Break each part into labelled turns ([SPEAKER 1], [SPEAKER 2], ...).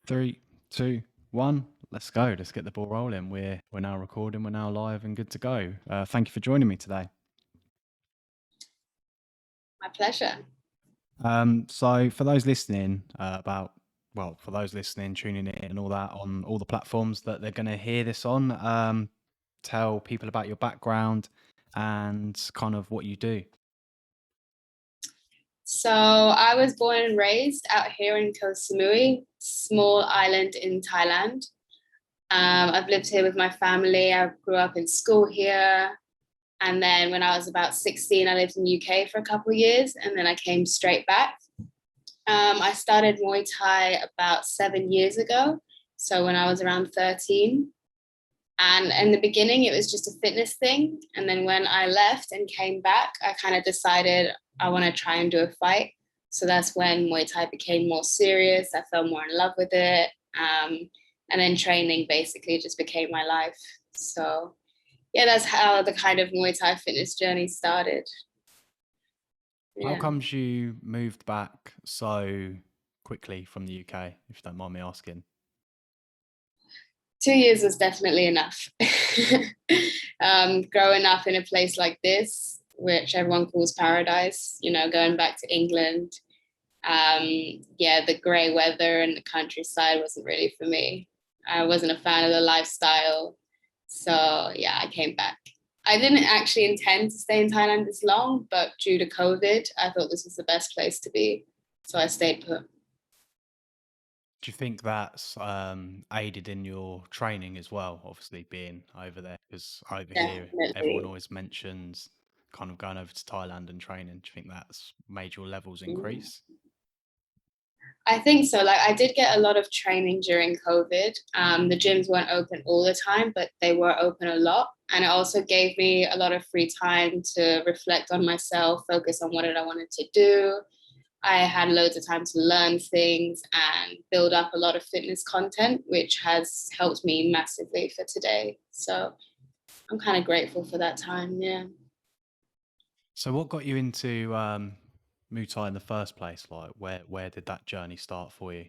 [SPEAKER 1] Three, two, one. Let's go. Let's get the ball rolling. We're now recording. We're now live and good to go. Thank you for joining me today.
[SPEAKER 2] My pleasure.
[SPEAKER 1] So for those listening, for those listening, tuning in, and all that on all the platforms that they're going to hear this on, tell people about your background and kind of what you do.
[SPEAKER 2] So I was born and raised out here in Koh Samui, small island in Thailand. I've lived here with my family. I grew up in school here. And then when I was about 16, I lived in the UK for a couple of years and then I came straight back. I started Muay Thai about 7 years ago. So when I was around 13. And in the beginning, it was just a fitness thing. And then when I left and came back, I kind of decided I want to try and do a fight. So that's when Muay Thai became more serious. I fell more in love with it. And then training basically just became my life. So yeah, that's how the kind of Muay Thai fitness journey started.
[SPEAKER 1] How
[SPEAKER 2] Yeah.
[SPEAKER 1] comes you moved back so quickly from the UK, if you don't mind me asking?
[SPEAKER 2] 2 years was definitely enough. Growing up in a place like this, which everyone calls paradise, going back to England, um, yeah, the grey weather and the countryside wasn't really for me. I wasn't a fan of the lifestyle. So, yeah, I came back. I didn't actually intend to stay in Thailand this long, but due to COVID, I thought this was the best place to be. So I stayed put.
[SPEAKER 1] Do you think that's aided in your training as well? Obviously, being over there, because over here, everyone
[SPEAKER 2] Definitely.
[SPEAKER 1] always mentions kind of going over to Thailand and training. Do you think that's made your levels
[SPEAKER 2] Mm.
[SPEAKER 1] increase?
[SPEAKER 2] I think so. Like I did get a lot of training during COVID. The gyms weren't open all the time, but they were open a lot. And it also gave me a lot of free time to reflect on myself, focus on what it I wanted to do. I had loads of time to learn things and build up a lot of fitness content, which has helped me massively for today. So I'm kind of grateful for that time. Yeah.
[SPEAKER 1] So, what got you into Muay Thai in the first place? Like, where did that journey start for you?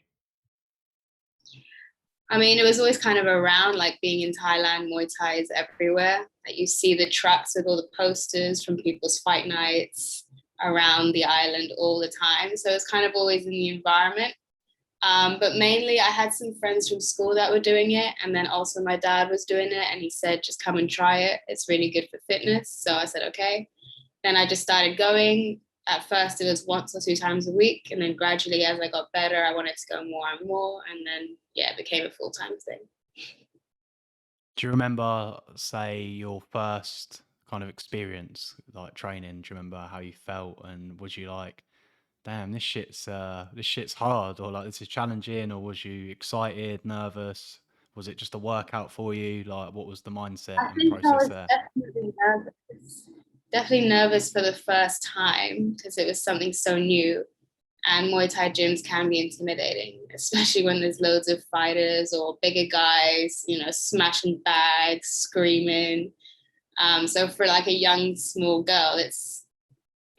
[SPEAKER 2] I mean, it was always kind of around, like being in Thailand, Muay Thai is everywhere. Like you see the trucks with all the posters from people's fight nights around the island all the time. So it's kind of always in the environment. But mainly, I had some friends from school that were doing it. And then also, my dad was doing it. And he said, just come and try it. It's really good for fitness. So I said, okay. Then I just started going. At first, it was once or two times a week. And then gradually, as I got better, I wanted to go more and more. And then, yeah, it became a full time thing.
[SPEAKER 1] Do you remember, say, your first kind of experience like training? Do you remember how you felt, and was you like, damn, this shit's hard, or like this is challenging, or was you excited, nervous? Was it just a workout for you? Like, what was the mindset
[SPEAKER 2] I
[SPEAKER 1] and
[SPEAKER 2] think I
[SPEAKER 1] process
[SPEAKER 2] was
[SPEAKER 1] there?
[SPEAKER 2] definitely nervous. Definitely nervous for the first time because it was something so new. And Muay Thai gyms can be intimidating, especially when there's loads of fighters or bigger guys, smashing bags, screaming. So for like a young, small girl, it's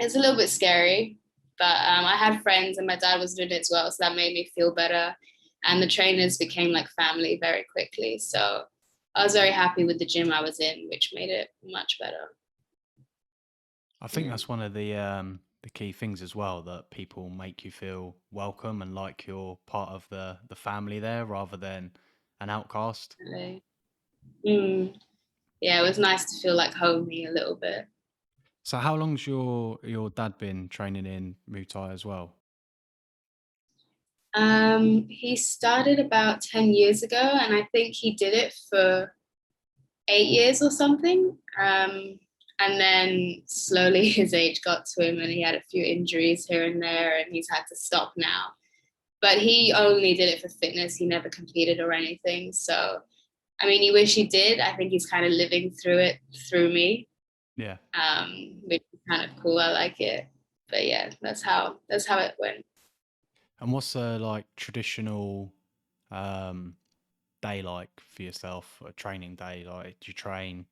[SPEAKER 2] a little bit scary. But I had friends and my dad was doing it as well, so that made me feel better. And the trainers became like family very quickly. So I was very happy with the gym I was in, which made it much better.
[SPEAKER 1] I think
[SPEAKER 2] Yeah,
[SPEAKER 1] that's one of the key things as well, that people make you feel welcome and like you're part of the family there rather than an outcast.
[SPEAKER 2] definitely. Mm. Yeah, it was nice to feel like homey a little bit.
[SPEAKER 1] So how long's your dad been training in Muay Thai as well?
[SPEAKER 2] He started about 10 years ago, and I think he did it for 8 years or something. And then slowly his age got to him, and he had a few injuries here and there, and he's had to stop now. But he only did it for fitness. He never competed or anything. So, I mean, he wish he did. I think he's kind of living through it through me,
[SPEAKER 1] Yeah.
[SPEAKER 2] which is kind of cool. I like it. But yeah, that's how it went.
[SPEAKER 1] And what's a like traditional um day like for yourself, a training day? Like, do you train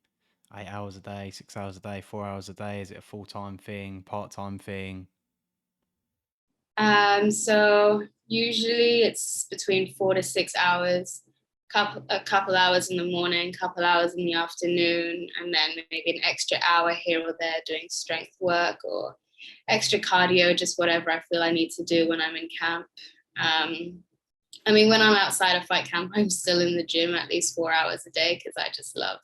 [SPEAKER 1] 8 hours a day, 6 hours a day, 4 hours a day? Is it a full time thing, part time thing?
[SPEAKER 2] So usually it's between 4 to 6 hours, a couple hours in the morning, couple hours in the afternoon, and then maybe an extra hour here or there doing strength work or extra cardio, just whatever I feel I need to do when I'm in camp. Um, I mean, when I'm outside of fight camp, I'm still in the gym at least 4 hours a day because I just love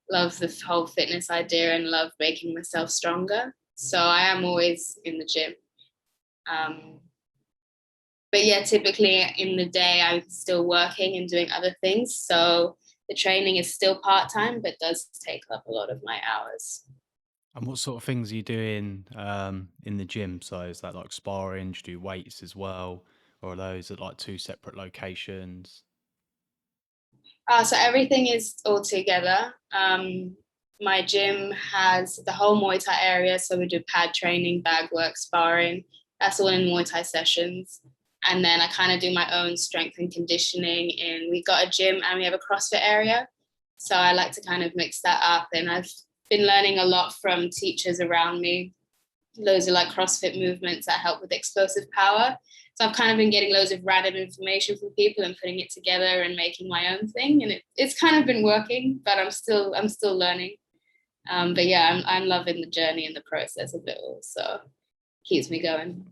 [SPEAKER 2] the whole fitness idea and love making myself stronger. So I am always in the gym. Um, but yeah, typically in the day I'm still working and doing other things. So the training is still part time, but does take up a lot of my hours.
[SPEAKER 1] And what sort of things are you doing in the gym? So is that like sparring? Do you do weights as well, or are those at like two separate locations?
[SPEAKER 2] So everything is all together. My gym has the whole Muay Thai area, so we do pad training, bag work, sparring. That's all in Muay Thai sessions. And then I kind of do my own strength and conditioning. And we got a gym and we have a CrossFit area. So I like to kind of mix that up. And I've been learning a lot from teachers around me. Loads of like CrossFit movements that help with explosive power. So I've kind of been getting loads of random information from people and putting it together and making my own thing. And it's kind of been working, but I'm still learning. But yeah, I'm loving the journey and the process of it all. So it keeps me going.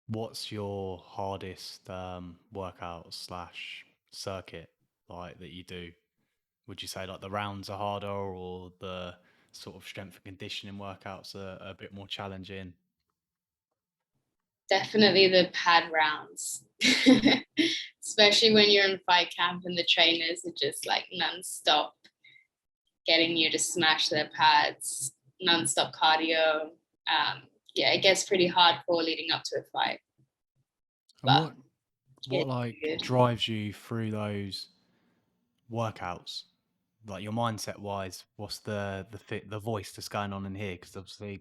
[SPEAKER 1] What's your hardest workout slash circuit like that you do? Would you say like the rounds are harder or the sort of strength and conditioning workouts are a bit more challenging?
[SPEAKER 2] Definitely the pad rounds. Especially when you're in fight camp and the trainers are just like non-stop getting you to smash their pads, non-stop cardio. Yeah, it gets pretty hardcore leading up to a fight,
[SPEAKER 1] And
[SPEAKER 2] but
[SPEAKER 1] what
[SPEAKER 2] it's
[SPEAKER 1] like
[SPEAKER 2] good.
[SPEAKER 1] drives you through those workouts? Like your mindset wise, what's the voice that's going on in here? Because obviously,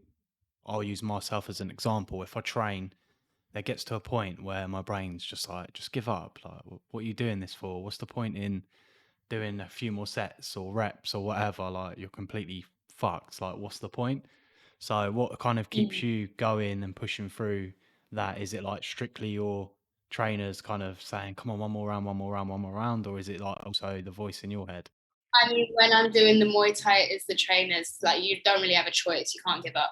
[SPEAKER 1] I'll use myself as an example. If I train, there gets to a point where my brain's just like, just give up. Like, what are you doing this for? What's the point in doing a few more sets or reps or whatever? Like, you're completely fucked. Like, what's the point? So, what kind of keeps
[SPEAKER 2] Mhm.
[SPEAKER 1] you going and pushing through that? Is it like strictly your trainers kind of saying, come on, one more round, one more round, one more round? Or is it like also the voice in your head?
[SPEAKER 2] I mean, when I'm doing the Muay Thai, it's the trainers. Like, you don't really have a choice. You can't give up.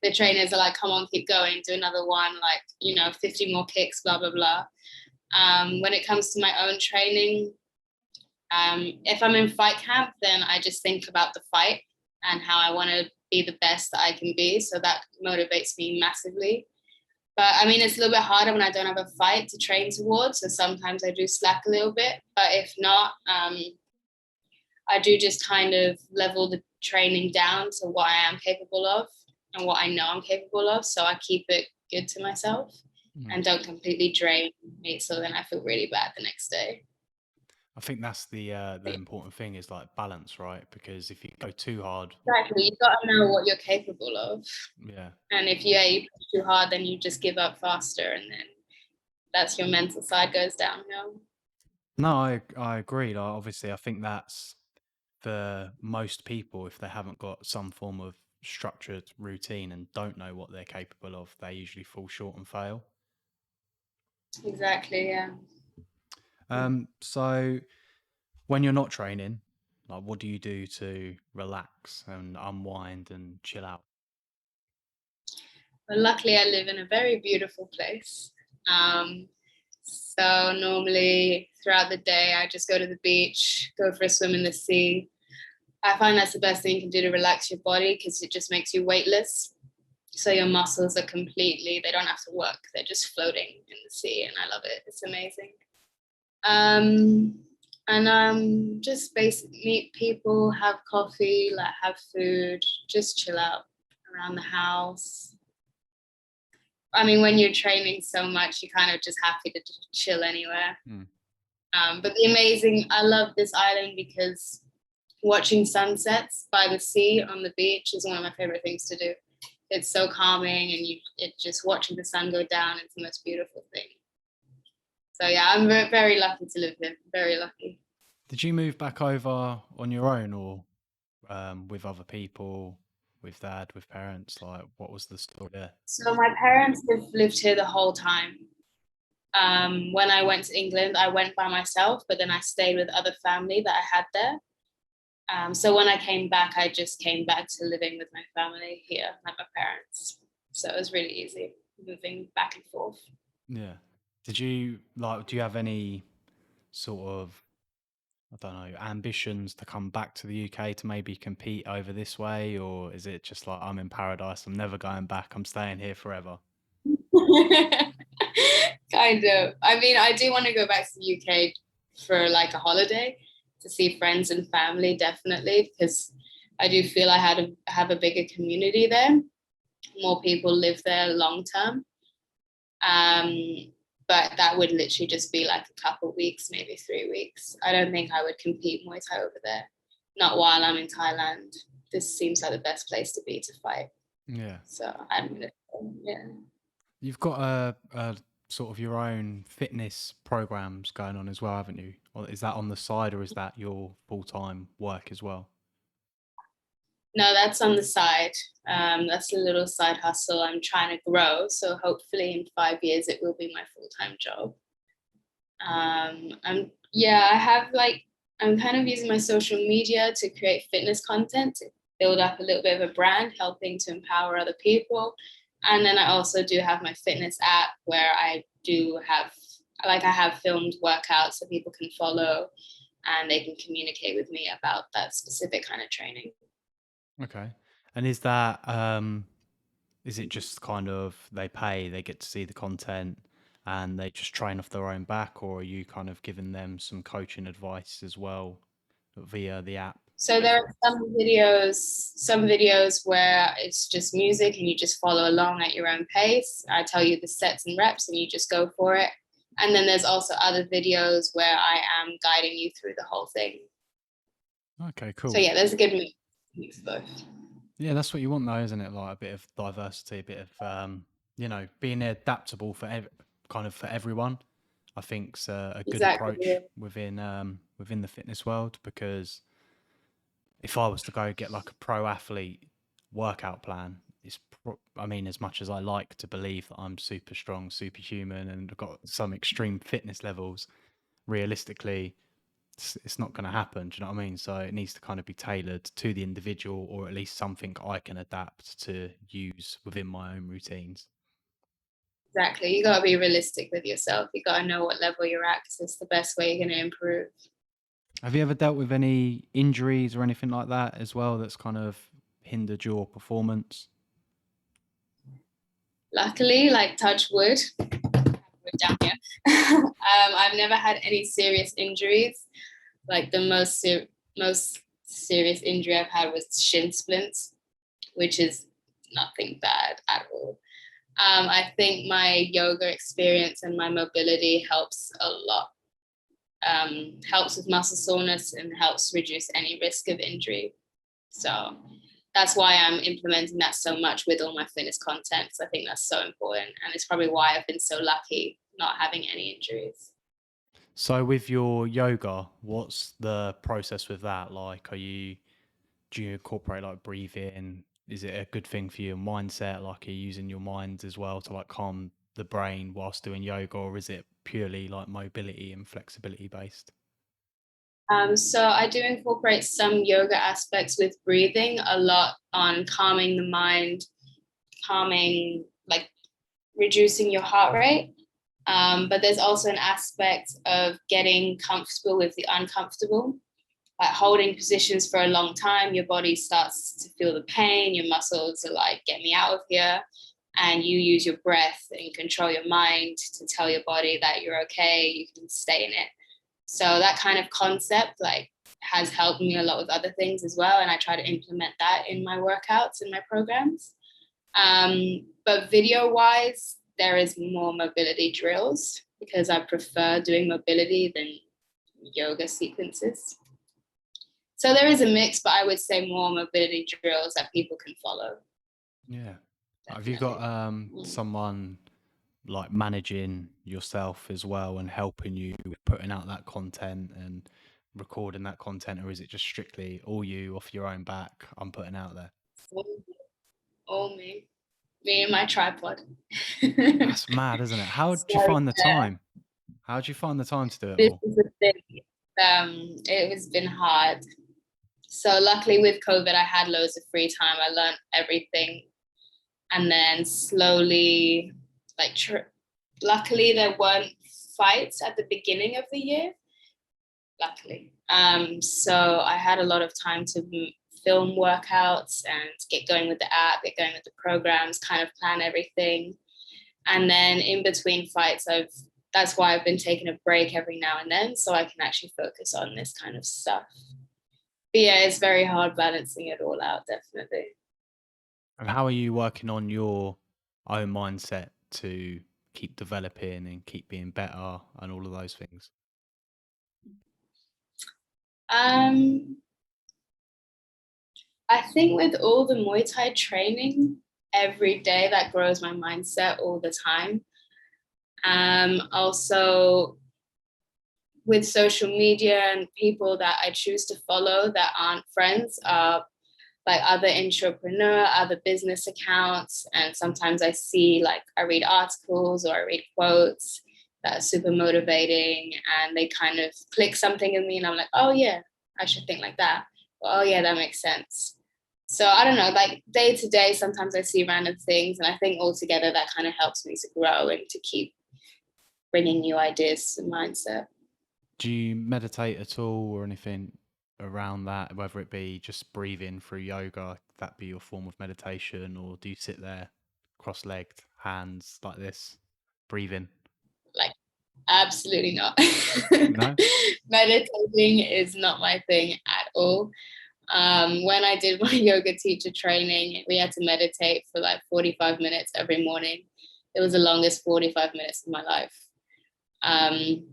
[SPEAKER 2] The trainers are like, come on, keep going, do another one, like, 50 more kicks, blah, blah, blah. When it comes to my own training, if I'm in fight camp, then I just think about the fight and how I want to be the best that I can be. So that motivates me massively. But I mean, it's a little bit harder when I don't have a fight to train towards. So sometimes I do slack a little bit. But if not, I do just kind of level the training down to what I am capable of and what I know I'm capable of. So I keep it good to myself
[SPEAKER 1] Hmm.
[SPEAKER 2] and don't completely drain me. So then I feel really bad the next day.
[SPEAKER 1] I think that's the important thing is like balance, right? Because if you go too hard,
[SPEAKER 2] Exactly. You've got to know what you're capable of.
[SPEAKER 1] yeah.
[SPEAKER 2] And if you push too hard, then you just give up faster. And then that's your mental side goes downhill.
[SPEAKER 1] No, I agree. Like, obviously, I think that's for most people, if they haven't got some form of structured routine and don't know what they're capable of, they usually fall short and fail.
[SPEAKER 2] Exactly. Yeah.
[SPEAKER 1] So when you're not training, like what do you do to relax and unwind and chill out?
[SPEAKER 2] But luckily, I live in a very beautiful place. So normally throughout the day, I just go to the beach, go for a swim in the sea. I find that's the best thing you can do to relax your body because it just makes you weightless. So your muscles are completely, they don't have to work. They're just floating in the sea. And I love it. It's amazing. Um, and just basically meet people, have coffee, like have food, just chill out around the house. I mean, when you're training so much, you're kind of just happy to just chill anywhere.
[SPEAKER 1] Mm.
[SPEAKER 2] But I love this island because watching sunsets by the sea on the beach is one of my favorite things to do. It's so calming, and it just watching the sun go down. It's the most beautiful thing. So yeah, I'm very, very lucky to live here. Very lucky.
[SPEAKER 1] Did you move back over on your own or with other people? with dad, with parents? Like, what was the story there?
[SPEAKER 2] So my parents have lived here the whole time. When I went to England, I went by myself, but then I stayed with other family that I had there. So when I came back, I just came back to living with my family here, like my parents. So it was really easy moving back and forth.
[SPEAKER 1] Yeah. Did you like? Do you have any sort of, I don't know, ambitions to come back to the UK to maybe compete over this way, or is it just like I'm in paradise, I'm never going back, I'm staying here forever?
[SPEAKER 2] Kind of. I mean, I do want to go back to the UK for like a holiday to see friends and family, definitely, because I do feel have a bigger community there. More people live there long term. Um, but that would literally just be like a couple weeks, maybe 3 weeks. I don't think I would compete Muay Thai over there. Not while I'm in Thailand. This seems like the best place to be to fight.
[SPEAKER 1] Yeah.
[SPEAKER 2] So I'm gonna, yeah.
[SPEAKER 1] You've got a sort of your own fitness programs going on as well, haven't you? Or is that on the side, or is that your full-time work as well?
[SPEAKER 2] No, that's on the side. That's a little side hustle I'm trying to grow. So hopefully in 5 years it will be my full-time job. I have like I'm kind of using my social media to create fitness content to build up a little bit of a brand, helping to empower other people. And then I also do have my fitness app where I do have I have filmed workouts so people can follow and they can communicate with me about that specific kind of training.
[SPEAKER 1] Okay. And is it just kind of they pay, they get to see the content and they just train off their own back, or are you kind of giving them some coaching advice as well via the app?
[SPEAKER 2] So there are some videos where it's just music and you just follow along at your own pace. I tell you the sets and reps and you just go for it. And then there's also other videos where I am guiding you through the whole thing.
[SPEAKER 1] Okay,
[SPEAKER 2] So
[SPEAKER 1] cool.
[SPEAKER 2] yeah, there's a good mix of both.
[SPEAKER 1] Yeah, that's what you want though, isn't it? Like a bit of diversity, a bit of being adaptable for kind of for everyone. I think's a good
[SPEAKER 2] Exactly.
[SPEAKER 1] approach within the fitness world, because if I was to go get like a pro athlete workout plan, I mean, as much as I like to believe that I'm super strong, superhuman, and I've got some extreme fitness levels, realistically, it's not going to happen. Do you know what I mean? So it needs to kind of be tailored to the individual, or at least something I can adapt to use within my own routines.
[SPEAKER 2] Exactly. You got to be realistic with yourself. You got to know what level you're at because it's the best way you're going to improve.
[SPEAKER 1] Have you ever dealt with any injuries or anything like that as well that's kind of hindered your performance?
[SPEAKER 2] Luckily, like touch wood, down here. I've never had any serious injuries. Like the most serious injury I've had was shin splints, which is nothing bad at all. I think my yoga experience and my mobility helps a lot. Helps with muscle soreness and helps reduce any risk of injury. So that's why I'm implementing that so much with all my fitness content, because I think that's so important. And it's probably why I've been so lucky not having any injuries.
[SPEAKER 1] So with your yoga, what's the process with that? Like, do you incorporate like breathing? Is it a good thing for your mindset? Like, are you using your mind as well to like calm the brain whilst doing yoga, or is it purely like mobility and flexibility based?
[SPEAKER 2] So I do incorporate some yoga aspects with breathing, a lot on calming the mind, calming, like reducing your heart rate. But there's also an aspect of getting comfortable with the uncomfortable, like holding positions for a long time. Your body starts to feel the pain, your muscles are like, get me out of here. And you use your breath and control your mind to tell your body that you're okay, you can stay in it. So that kind of concept like has helped me a lot with other things as well. And I try to implement that in my workouts and my programs. But video wise, there is more mobility drills because I prefer doing mobility than yoga sequences. So there is a mix, but I would say more mobility drills that people can follow.
[SPEAKER 1] Yeah. Have you got
[SPEAKER 2] Definitely.
[SPEAKER 1] someone like managing yourself as well and helping you with putting out that content and recording that content, or is it just strictly all you off your own back? I'm putting out there.
[SPEAKER 2] All all me and my tripod.
[SPEAKER 1] That's mad, isn't it? How'd you
[SPEAKER 2] So
[SPEAKER 1] find the time? How'd you find the time to do it
[SPEAKER 2] this
[SPEAKER 1] all?
[SPEAKER 2] is the thing. It has been hard. So luckily with COVID, I had loads of free time. I learned everything, and then slowly, like, luckily there weren't fights at the beginning of the year. Luckily, so I had a lot of time to film workouts and get going with the app, get going with the programs, kind of plan everything. And then in between fights, that's why I've been taking a break every now and then so I can actually focus on this kind of stuff. But yeah, it's very hard balancing it all out, definitely.
[SPEAKER 1] And how are you working on your own mindset to keep developing and keep being better and all of those things?
[SPEAKER 2] Um, I think with all the Muay Thai training every day, that grows my mindset all the time. Also with social media and people that I choose to follow that aren't friends are like other entrepreneur, other business accounts. And sometimes I read articles or I read quotes that are super motivating and they kind of click something in me and I'm like, oh yeah, I should think like that. Or, oh yeah, that makes sense. So I don't know, like day to day, sometimes I see random things and I think altogether that kind of helps me to grow and to keep bringing new ideas to mindset.
[SPEAKER 1] Do you meditate at all or anything around that, whether it be just breathing through yoga, that be your form of meditation, or do you sit there cross legged, hands like this, breathing?
[SPEAKER 2] Like absolutely not.
[SPEAKER 1] No?
[SPEAKER 2] Meditating is not my thing at all. When I did my yoga teacher training, we had to meditate for like 45 minutes every morning. It was the longest 45 minutes of my life. Um,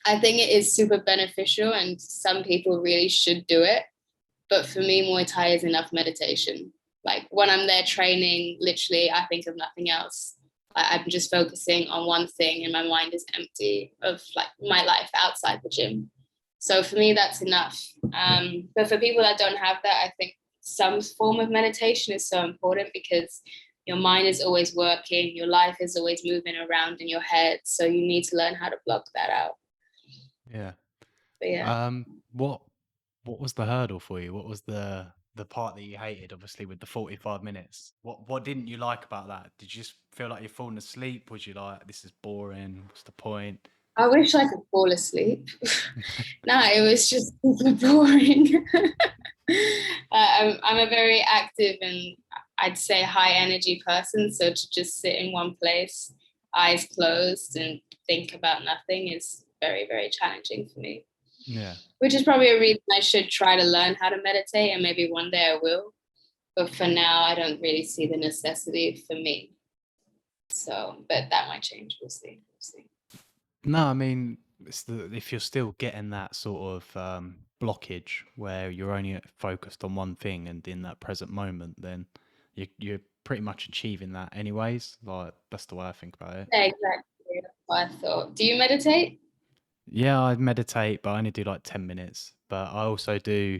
[SPEAKER 2] I think it is super beneficial, and some people really should do it. But for me, Muay Thai is enough meditation. Like when I'm there training, literally, I think of nothing else. I'm just focusing on one thing, and my mind is empty of like my life outside the gym. So for me, that's enough. But for people that don't have that, I think some form of meditation is so important because your mind is always working, your life is always moving around in your head. So you need to learn how to block that out.
[SPEAKER 1] Yeah.
[SPEAKER 2] But yeah.
[SPEAKER 1] Um, what what was the hurdle for you? What was the part that you hated, obviously, with the 45 minutes? What didn't you like about that? Did you just feel like you're falling asleep? Was you like, this is boring? What's the point?
[SPEAKER 2] I wish I could fall asleep. No, it was just super boring. I'm a very active and I'd say high energy person. So to just sit in one place, eyes closed, and think about nothing is very, very challenging for me.
[SPEAKER 1] Yeah.
[SPEAKER 2] Which is probably a reason I should try to learn how to meditate, and maybe one day I will. But for now, I don't really see the necessity for me. So, but that might change. We'll see. We'll see.
[SPEAKER 1] No, I mean, if you're still getting that sort of blockage where you're only focused on one thing and in that present moment, then you're pretty much achieving that anyways. Like, that's the way I think about it.
[SPEAKER 2] Yeah, exactly. That's what I thought. Do you meditate?
[SPEAKER 1] Yeah, I meditate, but I only do like 10 minutes. But I also do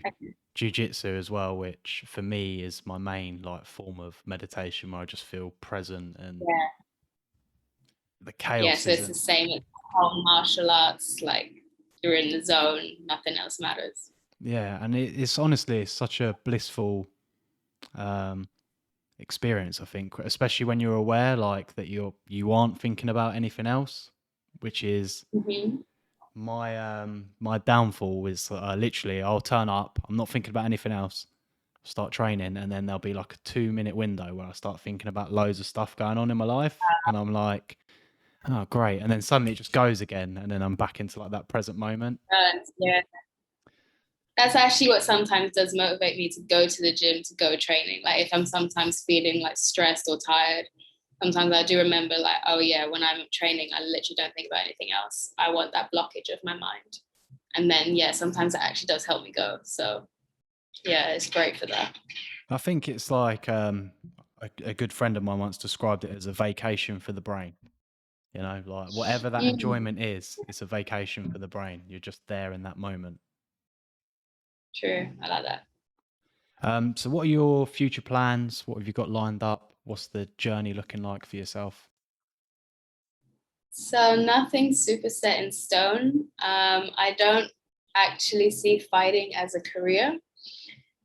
[SPEAKER 1] jujitsu as well, which for me is my main like form of meditation where I just feel present and
[SPEAKER 2] Yeah.
[SPEAKER 1] the
[SPEAKER 2] Yeah,
[SPEAKER 1] chaos
[SPEAKER 2] so it's the
[SPEAKER 1] isn't.
[SPEAKER 2] same as whole martial arts, like you're in the zone, nothing else matters.
[SPEAKER 1] Yeah, and it's honestly it's such a blissful um experience, I think, especially when you're aware like that you aren't thinking about anything else, which is
[SPEAKER 2] Mm-hmm.
[SPEAKER 1] my downfall is literally I'll turn up, I'm not thinking about anything else, start training, and then there'll be like a 2 minute window where I start thinking about loads of stuff going on in my life, and I'm like, oh great, and then suddenly it just goes again, and then I'm back into like that present moment.
[SPEAKER 2] Yeah, that's actually what sometimes does motivate me to go to the gym, to go training. Like if I'm sometimes feeling like stressed or tired, sometimes I do remember like, oh yeah, when I'm training, I literally don't think about anything else. I want that blockage of my mind. And then yeah, sometimes it actually does help me go. So yeah, it's great for that.
[SPEAKER 1] I think it's like a good friend of mine once described it as a vacation for the brain. You know, like whatever that
[SPEAKER 2] Mm,
[SPEAKER 1] enjoyment is, it's a vacation for the brain. You're just there in that moment.
[SPEAKER 2] true. I like that.
[SPEAKER 1] So what are your future plans? What have you got lined up? What's the journey looking like for yourself?
[SPEAKER 2] So nothing super set in stone. I don't actually see fighting as a career.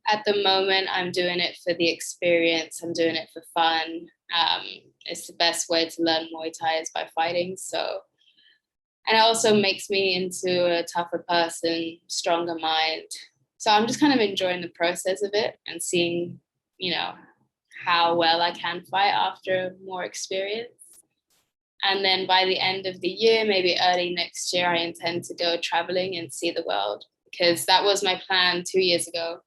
[SPEAKER 2] At the moment, I'm doing it for the experience. I'm doing it for fun. Um, it's the best way to learn Muay Thai is by fighting. So, and it also makes me into a tougher person, stronger mind. So I'm just kind of enjoying the process of it and seeing, you know, how well I can fight after more experience. And then by the end of the year, maybe early next year, I intend to go traveling and see the world because that was my plan 2 years ago.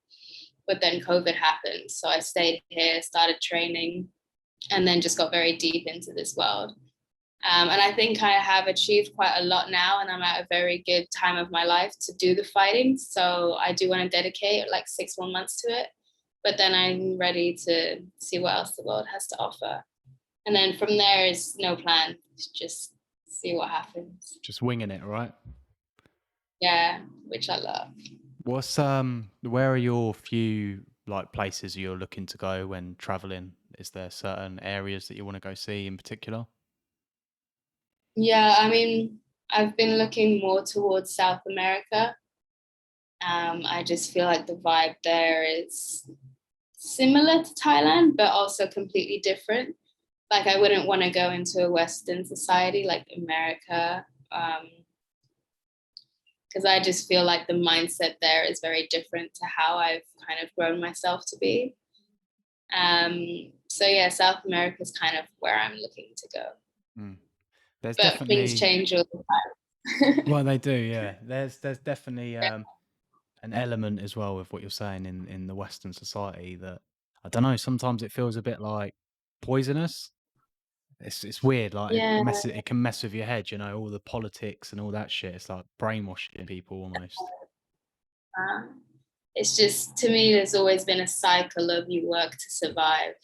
[SPEAKER 2] But then COVID happened. So I stayed here, started training, and then just got very deep into this world. And I think I have achieved quite a lot now, and I'm at a very good time of my life to do the fighting. So I do want to dedicate like 6 more months to it. But then I'm ready to see what else the world has to offer. And then from there is no plan, just see what happens.
[SPEAKER 1] Just winging it, right?
[SPEAKER 2] Yeah, which I love.
[SPEAKER 1] What's where are your few like places you're looking to go when traveling? Is there certain areas that you want to go see in particular?
[SPEAKER 2] Yeah, I mean, I've been looking more towards South America. I just feel like the vibe there is similar to Thailand, but also completely different. Like, I wouldn't want to go into a Western society like America, because I just feel like the mindset there is very different to how I've kind of grown myself to be. So yeah, South America is kind of where I'm looking to go.
[SPEAKER 1] Mm. There's
[SPEAKER 2] But things
[SPEAKER 1] definitely
[SPEAKER 2] change all the time.
[SPEAKER 1] well, they do, yeah. There's definitely an element as well with what you're saying in the Western society that I don't know. Sometimes it feels a bit like poisonous. It's weird. Like
[SPEAKER 2] Yeah,
[SPEAKER 1] it can mess with your head. You know, all the politics and all that shit. It's like brainwashing people almost.
[SPEAKER 2] uh, it's just to me, there's always been a cycle of you work to survive.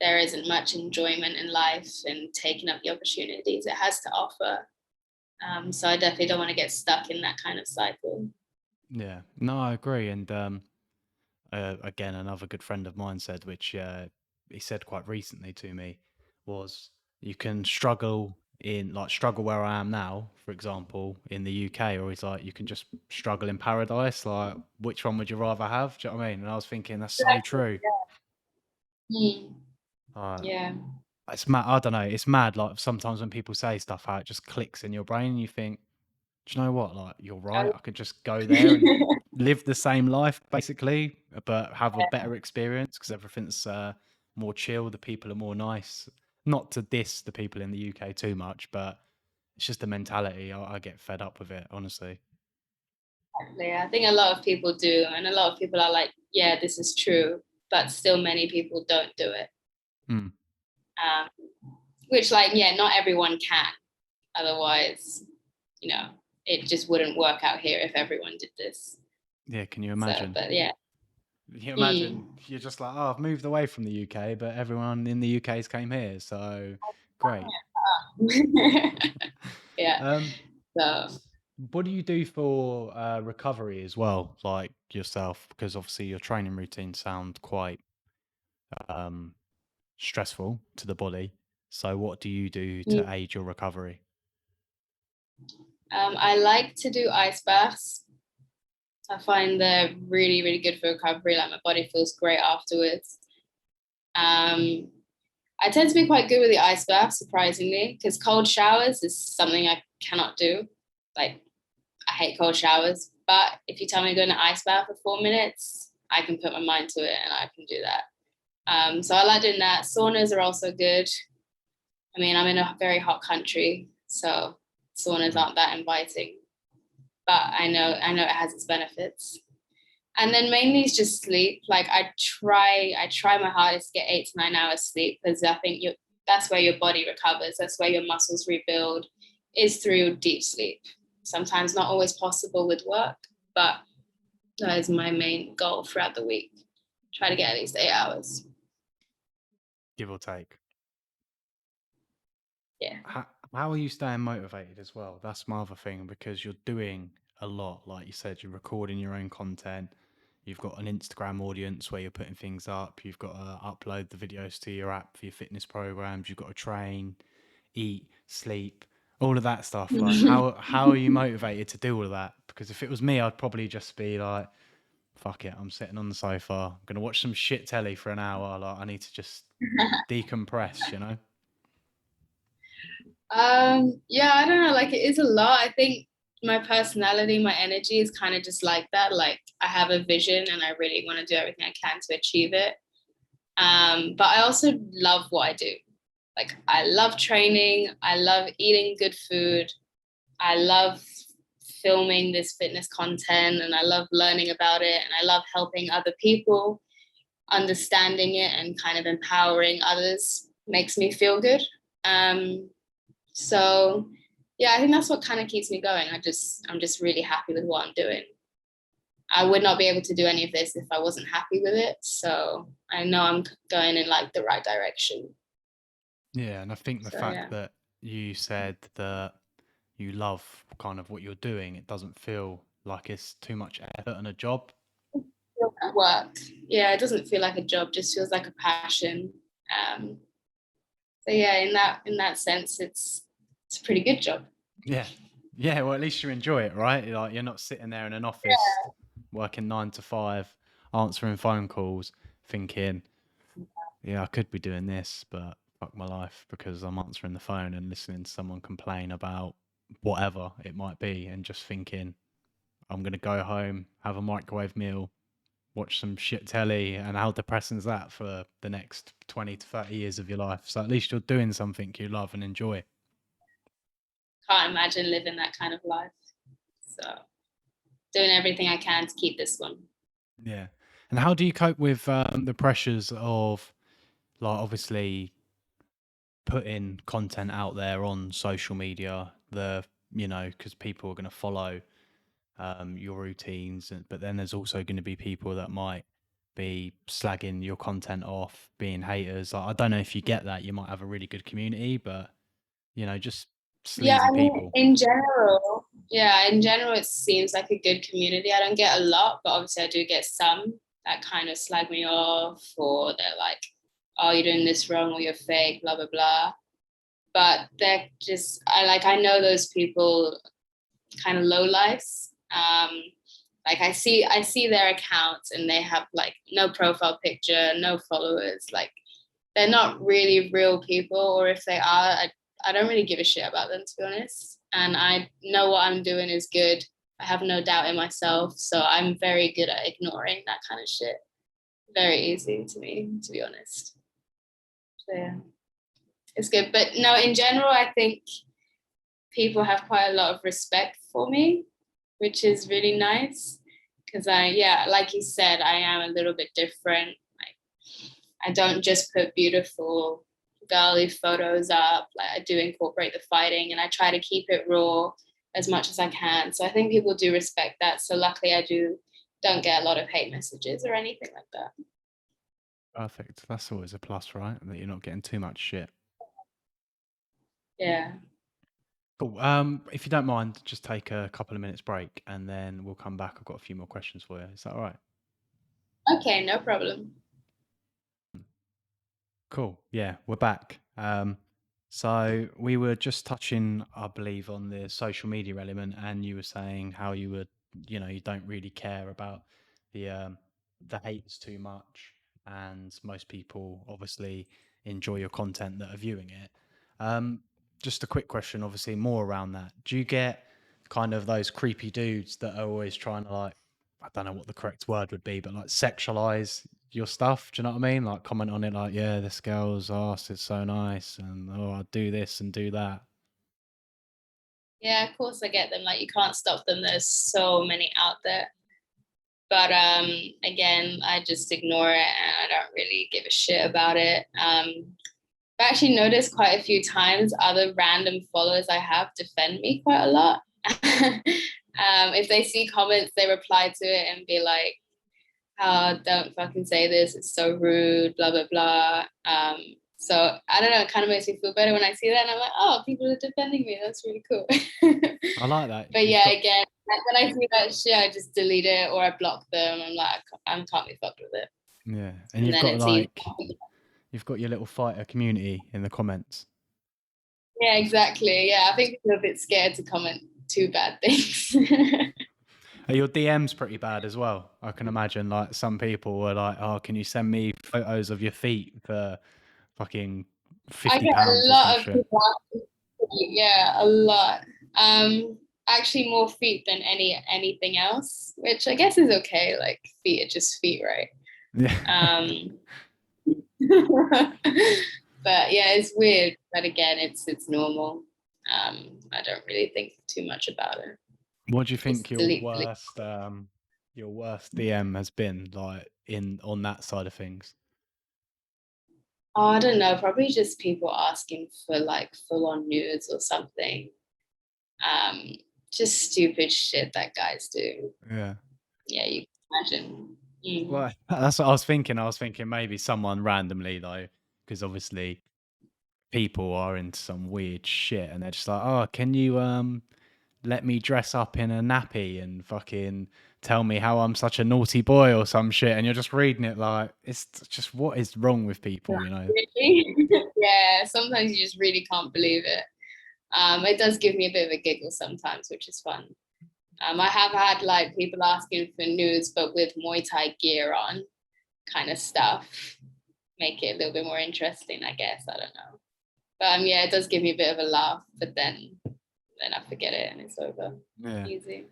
[SPEAKER 2] There isn't much enjoyment in life and taking up the opportunities it has to offer. So I definitely don't want to get stuck in that kind of cycle.
[SPEAKER 1] Yeah, no, I agree. And again, another good friend of mine said, which he said quite recently to me, was you can struggle where I am now, for example, in the UK, or he's like, you can just struggle in paradise. Like, which one would you rather have? Do you know what I mean? And I was thinking, that's so true.
[SPEAKER 2] Mm,
[SPEAKER 1] Uh,
[SPEAKER 2] yeah.
[SPEAKER 1] it's mad. I don't know. It's mad. Like sometimes when people say stuff, how it just clicks in your brain, and you think, do you know what? Like, you're right. I could just go there and live the same life, basically, but have a better experience because everything's more chill. The people are more nice. Not to diss the people in the UK too much, but it's just the mentality. I get fed up with it, honestly.
[SPEAKER 2] Yeah, I think a lot of people do, and a lot of people are like, "Yeah, this is true," but still, many people don't do it.
[SPEAKER 1] Mm.
[SPEAKER 2] Um, which, like, yeah, not everyone can. Otherwise, you know, it just wouldn't work out here if everyone did this.
[SPEAKER 1] Yeah, can you
[SPEAKER 2] So,
[SPEAKER 1] imagine?
[SPEAKER 2] but yeah.
[SPEAKER 1] You imagine
[SPEAKER 2] Mm.
[SPEAKER 1] you're just like, oh, I've moved away from the UK, but everyone in the UK's came here, so great.
[SPEAKER 2] Yeah.
[SPEAKER 1] Um,
[SPEAKER 2] So,
[SPEAKER 1] What do you do for recovery as well, like yourself? Because obviously your training routines sound quite um, stressful to the body. So, what do you do
[SPEAKER 2] mm,
[SPEAKER 1] to aid your recovery?
[SPEAKER 2] I like to do ice baths. I find they're really, really good for recovery. Like my body feels great afterwards. Um, I tend to be quite good with the ice bath, surprisingly, because cold showers is something I cannot do. Like I hate cold showers, but if you tell me to go in an ice bath for 4 minutes, I can put my mind to it and I can do that. So I like doing that. Saunas are also good. I mean, I'm in a very hot country, so saunas
[SPEAKER 1] Mm.
[SPEAKER 2] aren't that inviting. But I know it has its benefits. And then mainly it's just sleep. Like I try my hardest to get 8 to 9 hours sleep because I think that's where your body recovers. That's where your muscles rebuild is through deep sleep. Sometimes not always possible with work, but that is my main goal throughout the week. Try to get at least 8 hours.
[SPEAKER 1] Give or take.
[SPEAKER 2] Yeah.
[SPEAKER 1] How are you staying motivated as well? That's my other thing because you're doing a lot. Like you said, you're recording your own content, you've got an Instagram audience where you're putting things up, you've got to upload the videos to your app for your fitness programs, you've got to train, eat, sleep, all of that stuff. Like how are you motivated to do all of that? Because if it was me, I'd probably just be like, fuck it, I'm sitting on the sofa, I'm gonna watch some shit telly for an hour. Like I need to just decompress, you know?
[SPEAKER 2] Yeah, I don't know, like it is a lot. I think my personality, my energy is kind of just like that. Like I have a vision and I really want to do everything I can to achieve it. But I also love what I do. Like I love training, I love eating good food, I love filming this fitness content, and I love learning about it, and I love helping other people understanding it and kind of empowering others makes me feel good. Um, so yeah, I think that's what kind of keeps me going. I'm just really happy with what I'm doing. I would not be able to do any of this if I wasn't happy with it. So I know I'm going in like the right direction.
[SPEAKER 1] Yeah, and I think the
[SPEAKER 2] So
[SPEAKER 1] fact
[SPEAKER 2] yeah.
[SPEAKER 1] that you said that you love kind of what you're doing, it doesn't feel like it's too much effort and a job.
[SPEAKER 2] Work. Yeah, it doesn't feel like a job, just feels like a passion. Um, so yeah, in that sense, it's a pretty good job.
[SPEAKER 1] Yeah. Yeah, well, at least you enjoy it, right? Like you're not sitting there in an office working 9 to 5, answering phone calls, thinking, yeah, I could be doing this, but fuck my life because I'm answering the phone and listening to someone complain about whatever it might be and just thinking, I'm going to go home, have a microwave meal, watch some shit telly, and how depressing is that for the next 20 to 30 years of your life? So at least you're doing something you love and enjoy.
[SPEAKER 2] Can't imagine living that kind of life. So doing everything I can to keep this one.
[SPEAKER 1] Yeah. And how do you cope with the pressures of, like, obviously putting content out there on social media, because people are going to follow your routines, but then there's also going to be people that might be slagging your content off, being haters. Like, I don't know if you get that. You might have a really good community, but just
[SPEAKER 2] Yeah,
[SPEAKER 1] sleazy
[SPEAKER 2] I mean,
[SPEAKER 1] people.
[SPEAKER 2] in general, it seems like a good community. I don't get a lot, but obviously I do get some that kind of slag me off, or they're like, oh, you're doing this wrong, or you're fake, blah, blah, blah. But they're just, I know those people kind of low lives. Like I see their accounts and they have like no profile picture, no followers. Like they're not really real people, or if they are, I don't really give a shit about them, to be honest. And I know what I'm doing is good. I have no doubt in myself, so I'm very good at ignoring that kind of shit. Very easy to me, to be honest. So yeah, it's good. But no, in general, I think people have quite a lot of respect for me, which is really nice. Because yeah, like you said, I am a little bit different. I don't just put beautiful girly photos up. Like I do incorporate the fighting, and I try to keep it raw as much as I can. So I think people do respect that. So luckily I don't get a lot of hate messages or anything like that.
[SPEAKER 1] Perfect. That's always a plus, right? That you're not getting too much shit.
[SPEAKER 2] Yeah.
[SPEAKER 1] Cool. If you don't mind, just take a couple of minutes break and then we'll come back. I've got a few more questions for you. Is that all right?
[SPEAKER 2] Okay, no problem.
[SPEAKER 1] Cool. Yeah, we're back. So we were just touching, I believe, on the social media element, and you were saying how you would, you don't really care about the the haters too much, and most people obviously enjoy your content that are viewing it. Um, just a quick question, obviously, more around that. Do you get kind of those creepy dudes that are always trying to, like, I don't know what the correct word would be, but like sexualize your stuff? Do you know what I mean? Like comment on it like, yeah, this girl's ass is so nice and oh, I'll do this and do that.
[SPEAKER 2] Yeah, of course I get them. Like you can't stop them. There's so many out there. But again, I just ignore it and I don't really give a shit about it. I've actually noticed quite a few times other random followers I have defend me quite a lot. If they see comments, they reply to it and be like, oh, don't fucking say this, it's so rude, blah, blah, blah. So I don't know, it kind of makes me feel better when I see that. And I'm like, oh, people are defending me. That's really cool.
[SPEAKER 1] I like that.
[SPEAKER 2] But
[SPEAKER 1] You've
[SPEAKER 2] yeah,
[SPEAKER 1] got
[SPEAKER 2] again. Like, when I see that shit, I just delete it or I block them. I'm like, I can't be fucked with it.
[SPEAKER 1] Yeah, and
[SPEAKER 2] And
[SPEAKER 1] you've
[SPEAKER 2] then
[SPEAKER 1] got
[SPEAKER 2] it's easy.
[SPEAKER 1] like you've got your little fighter community in the comments.
[SPEAKER 2] Yeah, exactly. Yeah, I think people are a bit scared to comment too bad things.
[SPEAKER 1] Are your DMs pretty bad as well? I can imagine like some people were like, "Oh, can you send me photos of your feet for fucking
[SPEAKER 2] I
[SPEAKER 1] fifty
[SPEAKER 2] get a
[SPEAKER 1] pounds or some
[SPEAKER 2] lot of
[SPEAKER 1] shit?"
[SPEAKER 2] people asking for feet. Yeah, a lot. Actually more feet than anything else, which I guess is okay. Like feet are just feet, right?
[SPEAKER 1] Yeah.
[SPEAKER 2] Um, but yeah, it's weird. But again, it's normal. I don't really think too much about it.
[SPEAKER 1] What do you think
[SPEAKER 2] Just delete.
[SPEAKER 1] your worst DM has been like in on that side of things?
[SPEAKER 2] Oh, I don't know. Probably just people asking for like full on nudes or something. Um, just stupid shit that guys do.
[SPEAKER 1] Yeah.
[SPEAKER 2] Yeah, you can imagine. Mm.
[SPEAKER 1] Well, that's what I was thinking. I was thinking maybe someone randomly though, because obviously people are into some weird shit and they're just like, "Oh, can you let me dress up in a nappy and fucking tell me how I'm such a naughty boy or some shit?" And you're just reading it like it's just what is wrong with people, you know?
[SPEAKER 2] Really? Yeah, sometimes you just really can't believe it. It does give me a bit of a giggle sometimes, which is fun. I have had like people asking for nudes, but with Muay Thai gear on, kind of stuff. Make it a little bit more interesting, I guess. I don't know. But yeah, it does give me a bit of a laugh, but then I forget it and it's over.
[SPEAKER 1] Yeah.
[SPEAKER 2] Easy.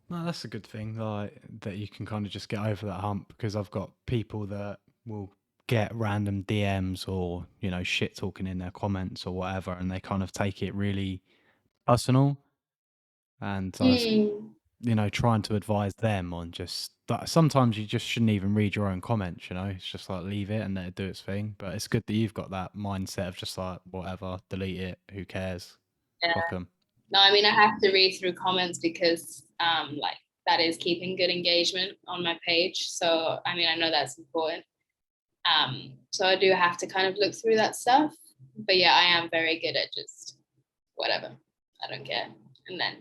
[SPEAKER 1] No, that's a good thing, like that you can kind of just get over that hump because I've got people that will get random DMs or, you know, shit talking in their comments or whatever, and they kind of take it really personal. And I was,
[SPEAKER 2] Mm.
[SPEAKER 1] you know, trying to advise them on just that sometimes you just shouldn't even read your own comments, you know, it's just like leave it and let it do its thing. But it's good that you've got that mindset of just like, whatever, delete it, who cares,
[SPEAKER 2] Yeah.
[SPEAKER 1] fuck them.
[SPEAKER 2] No, I mean I have to read through comments because like that is keeping good engagement on my page. So I mean I know that's important. So I do have to kind of look through that stuff. But yeah, I am very good at just whatever. I don't care. And then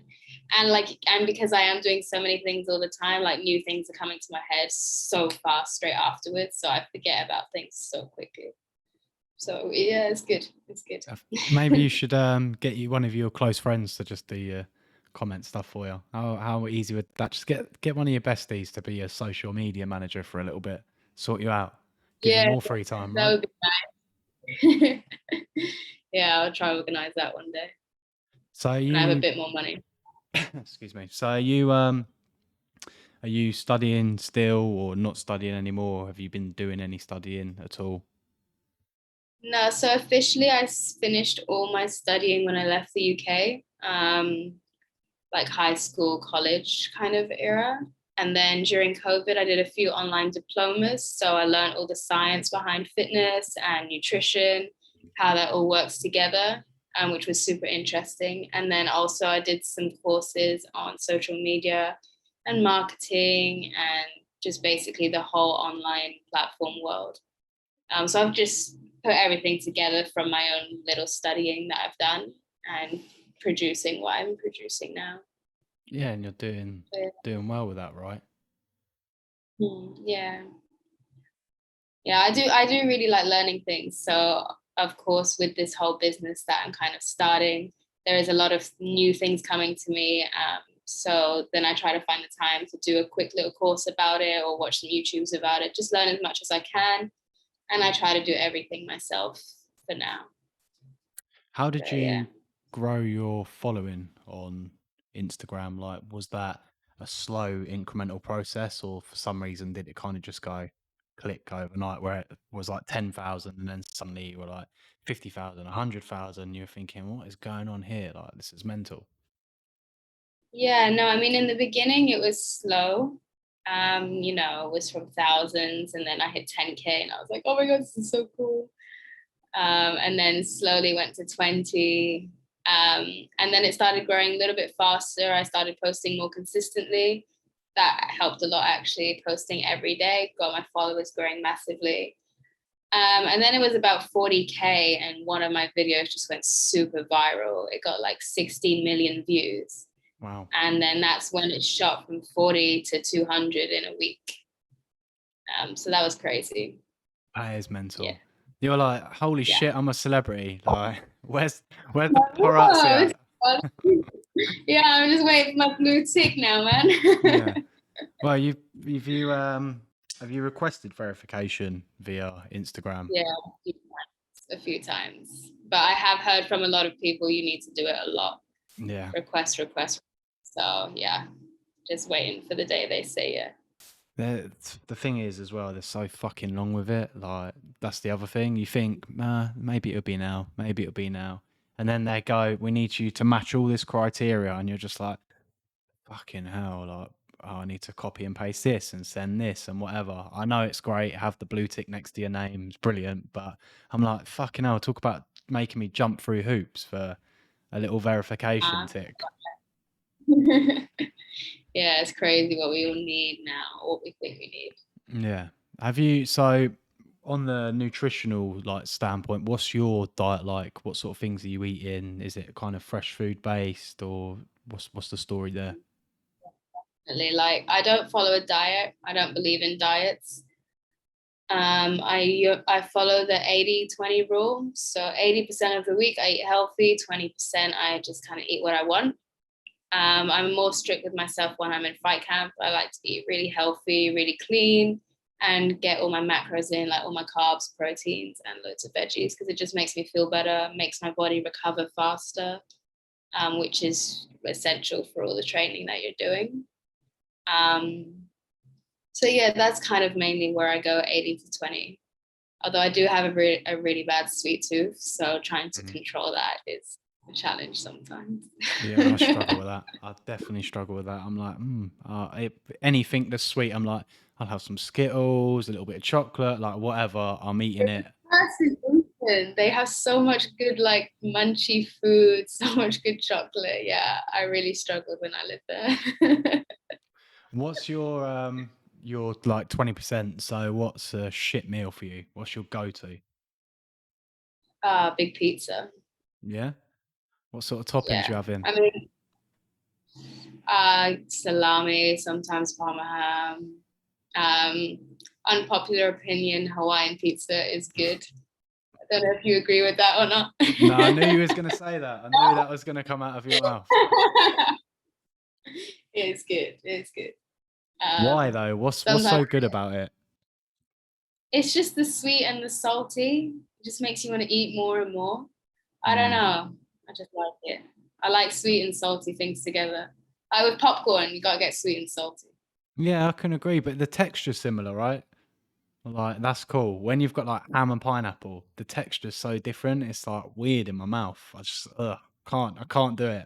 [SPEAKER 2] and because I am doing so many things all the time, like new things are coming to my head so fast straight afterwards. So I forget about things so quickly. So yeah, it's good. It's good.
[SPEAKER 1] Maybe you should get you one of your close friends to just do your comment stuff for you. How easy would that? Just get one of your besties to be your social media manager for a little bit, sort you out, give you
[SPEAKER 2] Yeah,
[SPEAKER 1] more free time,
[SPEAKER 2] that
[SPEAKER 1] right?
[SPEAKER 2] would be nice. Yeah, I'll try to organize that one day
[SPEAKER 1] So
[SPEAKER 2] when I have a
[SPEAKER 1] you,
[SPEAKER 2] bit more money.
[SPEAKER 1] excuse me. So are you studying still or not studying anymore? Have you been doing any studying at all?
[SPEAKER 2] No, so officially I finished all my studying when I left the UK, like high school, college kind of era. And then during COVID, I did a few online diplomas. So I learned all the science behind fitness and nutrition, how that all works together, which was super interesting. And then also I did some courses on social media and marketing and just basically the whole online platform world. So I've just put everything together from my own little studying that I've done and producing what I'm producing now.
[SPEAKER 1] Yeah, and you're
[SPEAKER 2] So,
[SPEAKER 1] doing well with that, right?
[SPEAKER 2] yeah. Yeah, I do really like learning things. So of course with this whole business that I'm kind of starting, there is a lot of new things coming to me. So then I try to find the time to do a quick little course about it or watch some YouTubes about it, just learn as much as I can. And I try to do everything myself for now.
[SPEAKER 1] How
[SPEAKER 2] So
[SPEAKER 1] did
[SPEAKER 2] yeah.
[SPEAKER 1] you grow your following on Instagram? Like, was that a slow incremental process, or for some reason did it kind of just go click overnight where it was like 10,000 and then suddenly you were like 50,000, 100,000? You're thinking, what is going on here? Like, this is mental.
[SPEAKER 2] Yeah, no, I mean, in the beginning, it was slow. It was from thousands, and then I hit 10K, and I was like, oh my God, this is so cool. And then slowly went to 20. And then it started growing a little bit faster. I started posting more consistently. That helped a lot, actually, posting every day, got my followers growing massively. And then it was about 40K, and one of my videos just went super viral. It got like 60 million views.
[SPEAKER 1] Wow.
[SPEAKER 2] And then that's when it shot from 40 to 200 in a week. So that was crazy.
[SPEAKER 1] That is
[SPEAKER 2] Yeah.
[SPEAKER 1] mental. You're like, holy
[SPEAKER 2] Yeah.
[SPEAKER 1] shit, I'm a celebrity. Like, where's the paparazzi
[SPEAKER 2] Whoa,
[SPEAKER 1] at?
[SPEAKER 2] it's fun. Yeah, I'm just waiting for my blue tick now,
[SPEAKER 1] Yeah.
[SPEAKER 2] man.
[SPEAKER 1] Well, you have you requested verification via Instagram?
[SPEAKER 2] Yeah, a few times. But I have heard from a lot of people you need to do it a lot.
[SPEAKER 1] Yeah.
[SPEAKER 2] Request. So yeah, just waiting for the day they say yeah.
[SPEAKER 1] The thing is as well, they're so fucking long with it. Like that's the other thing. You think, maybe it'll be now, maybe it'll be now, and then they go, "We need you to match all this criteria," and you're just like, "Fucking hell!" Like, oh, I need to copy and paste this and send this and whatever. I know it's great, have the blue tick next to your name, it's brilliant, but I'm like, fucking hell, talk about making me jump through hoops for a little verification
[SPEAKER 2] Uh,
[SPEAKER 1] tick.
[SPEAKER 2] yeah, it's crazy what we all need now, what we think we need.
[SPEAKER 1] Yeah. Have you so on the nutritional like standpoint, what's your diet like? What sort of things are you eating? Is it kind of fresh food based or what's the story there?
[SPEAKER 2] Like I don't follow a diet. I don't believe in diets. I follow the 80-20 rule. So 80% of the week I eat healthy, 20% I just kind of eat what I want. I'm more strict with myself when I'm in fight camp. I like to eat really healthy, really clean, and get all my macros in, like all my carbs, proteins, and loads of veggies, because it just makes me feel better, makes my body recover faster, which is essential for all the training that you're doing. Um, so yeah, that's kind of mainly where I go 80-20. Although I do have a really bad sweet tooth, so trying to
[SPEAKER 1] Mhm.
[SPEAKER 2] control that is a challenge sometimes.
[SPEAKER 1] Yeah, I struggle with that. I definitely struggle with that. I'm like, anything that's sweet, I'm like, I'll have some Skittles, a little bit of chocolate, like whatever. I'm eating it.
[SPEAKER 2] They have so much good like munchy food, so much good chocolate. Yeah, I really struggled when I lived there.
[SPEAKER 1] What's your like 20%? So what's a shit meal for you? What's your go-to?
[SPEAKER 2] Big pizza.
[SPEAKER 1] Yeah? What sort of toppings
[SPEAKER 2] Yeah,
[SPEAKER 1] you have in?
[SPEAKER 2] I mean, salami, sometimes parma ham. Um, Unpopular opinion, Hawaiian pizza is good. I don't know if you agree with that or not.
[SPEAKER 1] No, I knew you was gonna say that. I knew that was gonna come out of your mouth.
[SPEAKER 2] It's good. It's good.
[SPEAKER 1] Why though? What's
[SPEAKER 2] Sometimes
[SPEAKER 1] so good about it?
[SPEAKER 2] it's just the sweet and the salty. It just makes you want to eat more and more. I don't
[SPEAKER 1] Mm.
[SPEAKER 2] know. I just like it. I like sweet and salty things together. Like with popcorn, you gotta get sweet and salty.
[SPEAKER 1] Yeah, I can agree, but the texture's similar, right? Like that's cool. When you've got like ham and pineapple, the texture's so different. It's like weird in my mouth. I can't do it.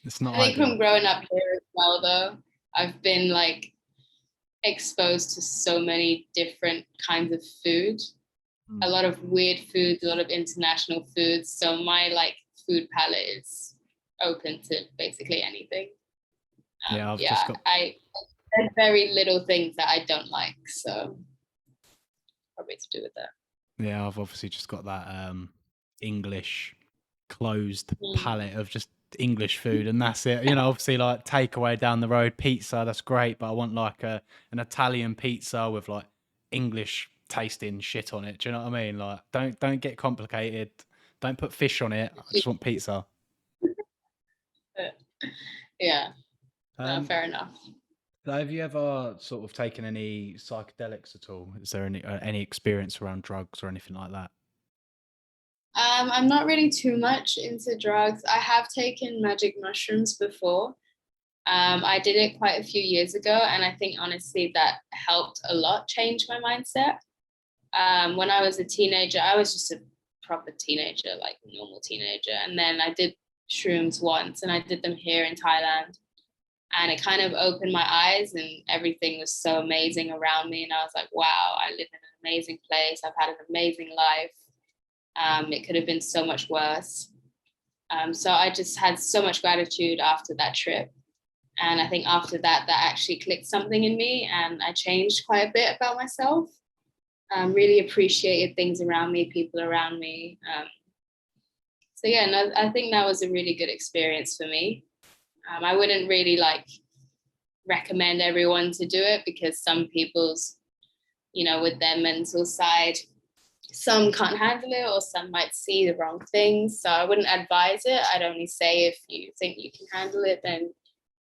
[SPEAKER 1] It's not
[SPEAKER 2] I think from
[SPEAKER 1] ideal.
[SPEAKER 2] growing up here as well, though, I've been like exposed to so many different kinds of food, a
[SPEAKER 1] Mm.
[SPEAKER 2] lot of weird foods, a lot of international foods. So my like food palette is open to basically anything.
[SPEAKER 1] Yeah, I've just
[SPEAKER 2] Yeah,
[SPEAKER 1] got
[SPEAKER 2] there's very little things that I don't like, so probably to do with that.
[SPEAKER 1] yeah, I've obviously just got that English closed
[SPEAKER 2] Mm.
[SPEAKER 1] palette of just English food and that's it. You know, obviously like takeaway down the road, pizza, that's great, but I want like an Italian pizza with like English tasting shit on it. Do you know what I mean? Like don't get complicated. Don't put fish on it. I just want pizza.
[SPEAKER 2] Yeah, no,
[SPEAKER 1] Um,
[SPEAKER 2] fair enough.
[SPEAKER 1] so have you ever sort of taken any psychedelics at all? Is there any experience around drugs or anything like that?
[SPEAKER 2] I'm not really too much into drugs. I have taken magic mushrooms before. I did it quite a few years ago, and I think honestly that helped a lot change my mindset. When I was a teenager, I was just a proper teenager, like a normal teenager. And then I did shrooms once, and I did them here in Thailand. And it kind of opened my eyes, and everything was so amazing around me. And I was like, wow, I live in an amazing place. I've had an amazing life. It could have been so much worse. So I just had so much gratitude after that trip. And I think after that, that actually clicked something in me, and I changed quite a bit about myself. Really appreciated things around me, people around me. So yeah, no, I think that was a really good experience for me. I wouldn't really like recommend everyone to do it because some people's, with their mental side, some can't handle it or some might see the wrong things. So I wouldn't advise it. I'd only say if you think you can handle it, then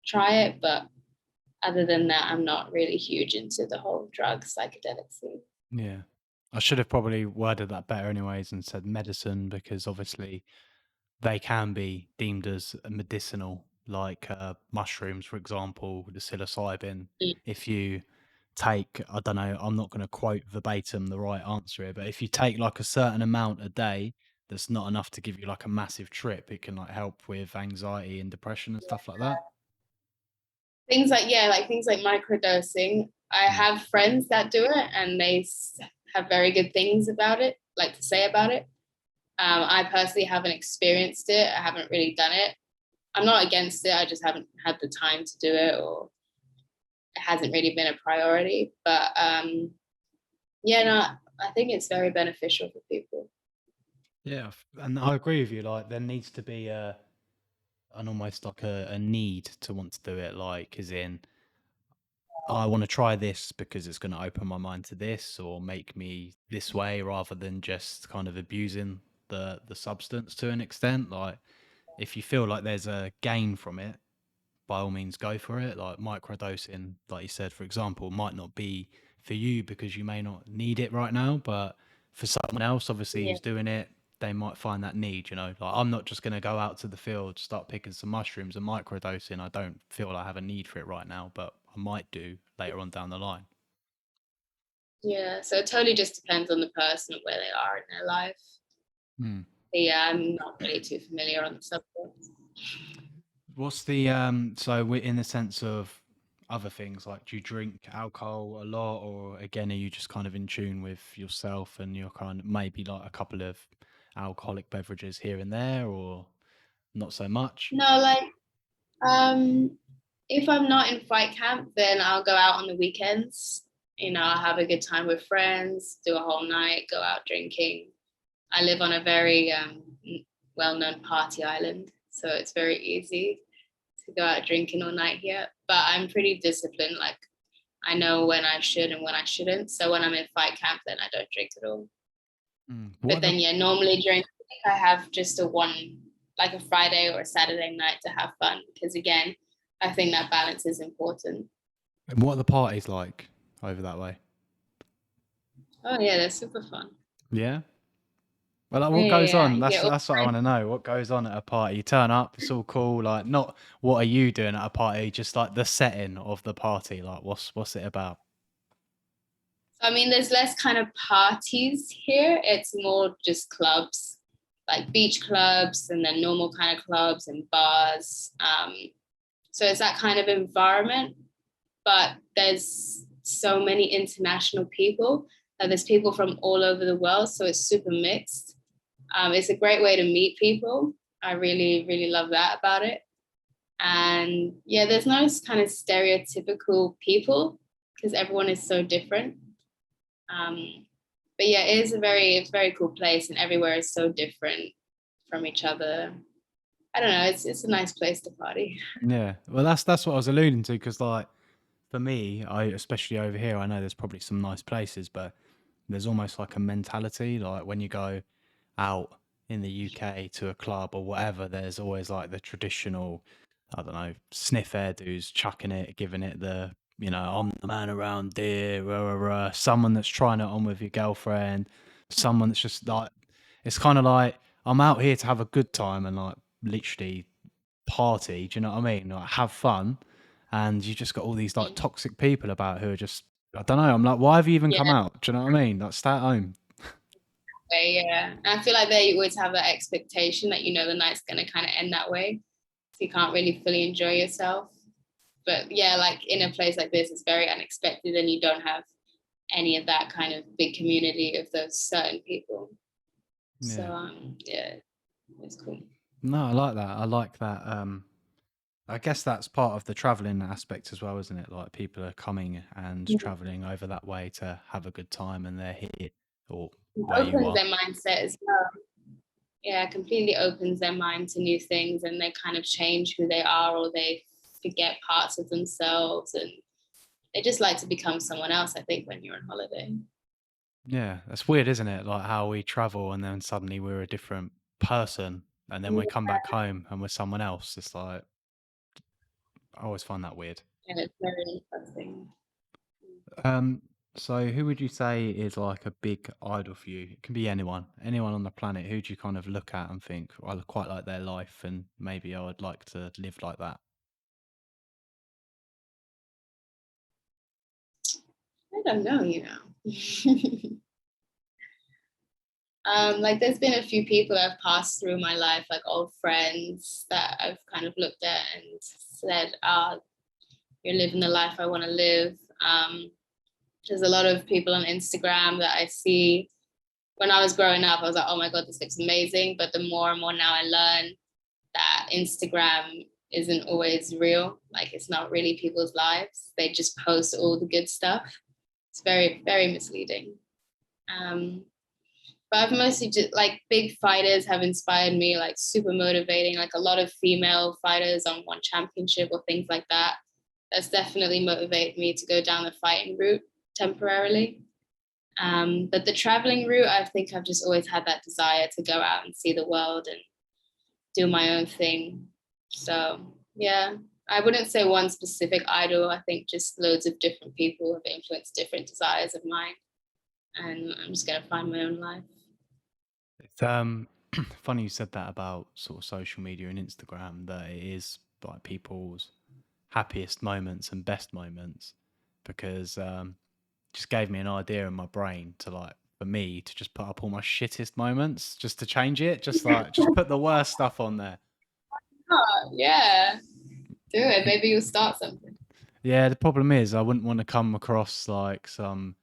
[SPEAKER 2] try it. But other than that, I'm not really huge into the whole drug psychedelic thing.
[SPEAKER 1] Yeah. I should have probably worded that better anyways and said medicine because obviously they can be deemed as medicinal, like mushrooms, for example, the psilocybin.
[SPEAKER 2] Mm.
[SPEAKER 1] If you take, I don't know, I'm not going to quote verbatim the right answer here, but if you take like a certain amount a day, that's not enough to give you like a massive trip. It can like help with anxiety and depression and stuff like that.
[SPEAKER 2] Things like, yeah, like things like microdosing. I
[SPEAKER 1] Mm.
[SPEAKER 2] have friends that do it and they have very good things about it, like to say about it. I personally haven't experienced it. I haven't really done it. I'm not against it. I just haven't had the time to do it, or it hasn't really been a priority. But yeah, no, I think it's very beneficial for people.
[SPEAKER 1] Yeah, and I agree with you. Like, there needs to be an almost like a need to want to do it. Like, as in, I want to try this because it's going to open my mind to this or make me this way, rather than just kind of abusing the substance to an extent. Like, if you feel like there's a gain from it, by all means go for it. Like microdosing, like you said, for example, might not be for you because you may not need it right now, but for someone else, obviously,
[SPEAKER 2] Yeah,
[SPEAKER 1] who's doing it, they might find that need, Like, I'm not just going to go out to the field, start picking some mushrooms and microdosing. I don't feel I have a need for it right now, but I might do later on down the line.
[SPEAKER 2] yeah. So it totally just depends on the person where they are in their life.
[SPEAKER 1] Hmm.
[SPEAKER 2] But yeah, I'm not really too familiar on the subject.
[SPEAKER 1] What's the so we in the sense of other things, like do you drink alcohol a lot, or again are you just kind of in tune with yourself and you're kind of maybe like a couple of alcoholic beverages here and there, or not so much?
[SPEAKER 2] No, like um, if I'm not in fight camp, then I'll go out on the weekends. I'll have a good time with friends, do a whole night, go out drinking. I live on a very well-known party island, so it's very easy to go out drinking all night here. But I'm pretty disciplined. Like I know when I should and when I shouldn't. So when I'm in fight camp, then I don't drink at all.
[SPEAKER 1] Mm. What
[SPEAKER 2] But
[SPEAKER 1] are the
[SPEAKER 2] then yeah, normally during the week I have just like a Friday or a Saturday night to have fun because again, I think that balance is important.
[SPEAKER 1] what are the parties like over that way?
[SPEAKER 2] Oh yeah, they're super fun.
[SPEAKER 1] Yeah. Well, like,
[SPEAKER 2] Yeah,
[SPEAKER 1] what goes
[SPEAKER 2] yeah,
[SPEAKER 1] on?
[SPEAKER 2] yeah. You get all
[SPEAKER 1] That's what I want to know. What goes on at a party? You turn up, it's all cool. Like, not what are you doing at a party, just like the setting of the party. Like, what's it about?
[SPEAKER 2] I mean, there's less kind of parties here. It's more just clubs, like beach clubs, and then normal kind of clubs and bars. So it's that kind of environment. But there's so many international people. There's people from all over the world, so it's super mixed. It's a great way to meet people. I really, really love that about it. And yeah, there's no kind of stereotypical people because everyone is so different. Um, but yeah, it's a very cool place, and everywhere is so different from each other. I don't know. It's a nice place to party.
[SPEAKER 1] Yeah. Well, that's what I was alluding to, because like for me, I especially over here, I know there's probably some nice places, but there's almost like a mentality, like when you go out in the UK to a club or whatever, there's always like the traditional, I don't know, sniff hairdos, chucking it, giving it the, I'm the man around here, rah, rah, rah. Someone that's trying it on with your girlfriend, someone that's just like, it's kind of like, I'm out here to have a good time and like literally party. Do you know what I mean? Like, have fun, and you just got all these like toxic people about who are just, I don't know. I'm like, why have you even
[SPEAKER 2] Yeah,
[SPEAKER 1] come out? Do you know what I mean? Like, stay at home.
[SPEAKER 2] yeah. And I feel like they always have that expectation that the night's gonna kind of end that way, so you can't really fully enjoy yourself. But yeah, like in a place like this, it's very unexpected, and you don't have any of that kind of big community of those certain people. So
[SPEAKER 1] Yeah.
[SPEAKER 2] yeah, it's cool.
[SPEAKER 1] No, I like that. I like that. I guess that's part of the traveling aspect as well, isn't it? Like, people are coming and
[SPEAKER 2] Yeah.
[SPEAKER 1] traveling over that way to have a good time, and they're here or
[SPEAKER 2] It
[SPEAKER 1] where you
[SPEAKER 2] opens
[SPEAKER 1] are.
[SPEAKER 2] their mindset as well. yeah, completely opens their mind to new things, and they kind of change who they are, or they forget parts of themselves, and they just like to become someone else, I think, when you're on holiday.
[SPEAKER 1] Yeah, that's weird, isn't it? Like how we travel and then suddenly we're a different person, and then we come back home and we're someone else. It's like I always find that weird.
[SPEAKER 2] And it's very interesting.
[SPEAKER 1] Um, so who would you say is like a big idol for you? It can be anyone on the planet. Who do you kind of look at and think, "Well, I quite like their life, and maybe I would like to live like that."
[SPEAKER 2] I don't know, you know. Like there's been a few people that have passed through my life, like old friends that I've kind of looked at and said, ah, you're living the life I want to live. There's a lot of people on Instagram that I see. When I was growing up, I was like, oh my God, this looks amazing. But the more and more now I learn that Instagram isn't always real. Like it's not really people's lives. They just post all the good stuff. It's very, very misleading. Um, but I've mostly just like big fighters have inspired me, like super motivating, like a lot of female fighters on one championship or things like that. That's definitely motivated me to go down the fighting route temporarily. But the traveling route, I think I've just always had that desire to go out and see the world and do my own thing. So yeah, I wouldn't say one specific idol. I think just loads of different people have influenced different desires of mine, and I'm just gonna find my own life.
[SPEAKER 1] It's funny you said that about sort of social media and Instagram, that it is like people's happiest moments and best moments, because just gave me an idea in my brain to like for me to just put up all my shittest moments just to change it, just put the worst stuff on there.
[SPEAKER 2] Oh, yeah, do it. Maybe you'll start something.
[SPEAKER 1] Yeah, the problem is I wouldn't want to come across like some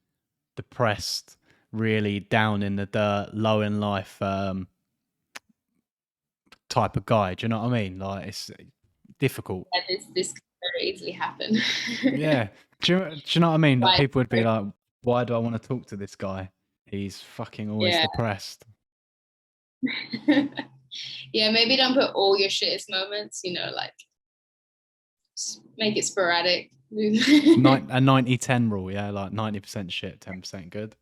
[SPEAKER 1] depressed, really down in the dirt, low in life type of guy. Do you know what I mean? Like it's difficult.
[SPEAKER 2] Yeah, this could very easily happen.
[SPEAKER 1] Yeah. Do you know what I mean? Like
[SPEAKER 2] Right.
[SPEAKER 1] people would be like, why do I want to talk to this guy? He's fucking always
[SPEAKER 2] Yeah.
[SPEAKER 1] depressed.
[SPEAKER 2] Yeah, maybe don't put all your shittest moments, like just make it sporadic. Yeah.
[SPEAKER 1] A 90-10 rule, yeah, like 90% shit, 10% good.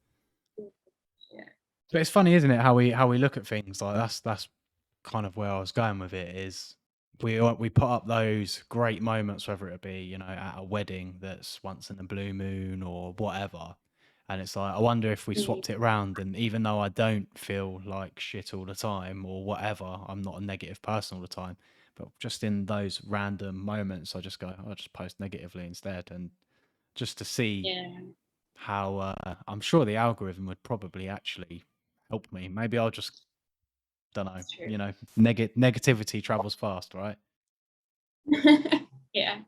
[SPEAKER 1] But it's funny, isn't it, how we look at things like that's kind of where I was going with it is we put up those great moments, whether it be, at a wedding that's once in a blue moon or whatever. And it's like, I wonder if we
[SPEAKER 2] Mhm.
[SPEAKER 1] swapped it around, and even though I don't feel like shit all the time or whatever, I'm not a negative person all the time. But just in those random moments, I just go, I'll just post negatively instead. And just to see
[SPEAKER 2] Yeah,
[SPEAKER 1] how I'm sure the algorithm would probably actually help me. Maybe I'll just don't know,
[SPEAKER 2] it's true.
[SPEAKER 1] negativity travels fast, right?
[SPEAKER 2] Yeah,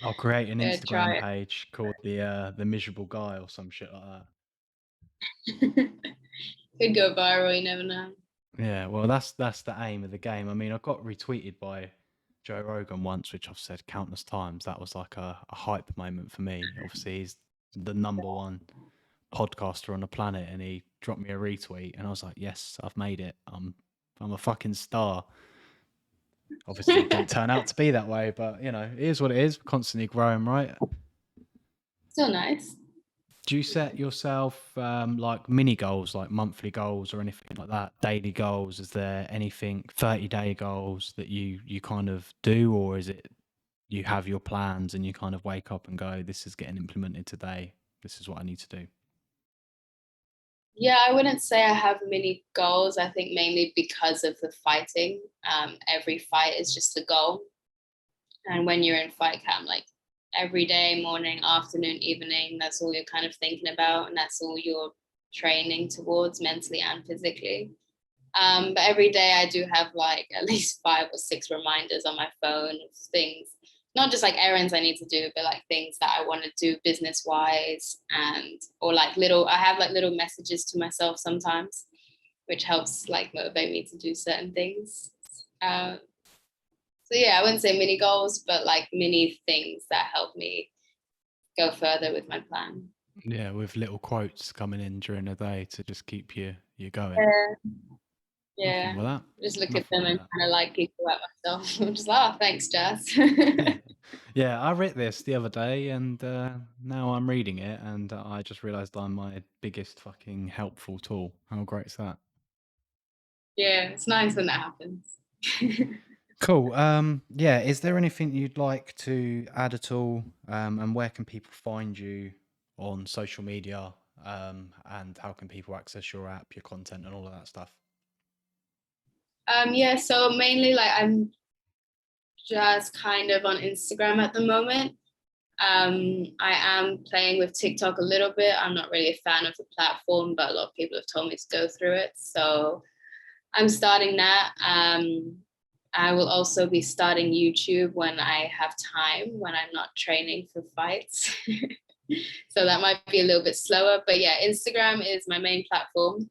[SPEAKER 1] I'll create an Instagram
[SPEAKER 2] try
[SPEAKER 1] page called the miserable guy or some shit like that.
[SPEAKER 2] it. Could go viral, you never know.
[SPEAKER 1] Yeah, well, that's the aim of the game. I mean, I got retweeted by Joe Rogan once, which I've said countless times. That was like a hype moment for me. Obviously, he's the number one podcaster on the planet, and he dropped me a retweet, and I was like, yes, I've made it. I'm a fucking star. Obviously, it didn't turn out to be that way, but it is what it is. Constantly growing, right?
[SPEAKER 2] Still nice.
[SPEAKER 1] Do you set yourself like mini goals, like monthly goals or anything like that? Daily goals? Is there anything 30-day goals that you kind of do, or is it you have your plans and you kind of wake up and go, "This is getting implemented today. This is what I need to do."
[SPEAKER 2] Yeah, I wouldn't say I have many goals. I think mainly because of the fighting. Every fight is just a goal. And when you're in fight camp, like every day, morning, afternoon, evening, that's all you're kind of thinking about. And that's all you're training towards mentally and physically. But every day I do have like at least 5 or 6 reminders on my phone of things, not just like errands I need to do, but like things that I want to do business wise, and or like I have like little messages to myself sometimes, which helps like motivate me to do certain things. Uh, so yeah, I wouldn't say mini goals, but like mini things that help me go further with my plan.
[SPEAKER 1] Yeah, with little quotes coming in during the day to just keep you going.
[SPEAKER 2] Yeah.
[SPEAKER 1] Nothing wrong
[SPEAKER 2] Yeah.
[SPEAKER 1] with that.
[SPEAKER 2] Just look at
[SPEAKER 1] Nothing
[SPEAKER 2] them
[SPEAKER 1] wrong with
[SPEAKER 2] and
[SPEAKER 1] that.
[SPEAKER 2] kind of like people like myself. I'm just like, oh, thanks, Jazz.
[SPEAKER 1] Yeah. Yeah, I read this the other day and now I'm reading it and I just realized I'm my biggest fucking helpful tool. How great is that?
[SPEAKER 2] Yeah, it's nice when that happens.
[SPEAKER 1] Cool. Yeah, is there anything you'd like to add at all? And where can people find you on social media? And how can people access your app, your content, and all of that stuff?
[SPEAKER 2] Yeah, so mainly like I'm just kind of on Instagram at the moment. I am playing with TikTok a little bit. I'm not really a fan of the platform, but a lot of people have told me to go through it. So I'm starting that. I will also be starting YouTube when I have time, when I'm not training for fights. So that might be a little bit slower. But yeah, Instagram is my main platform.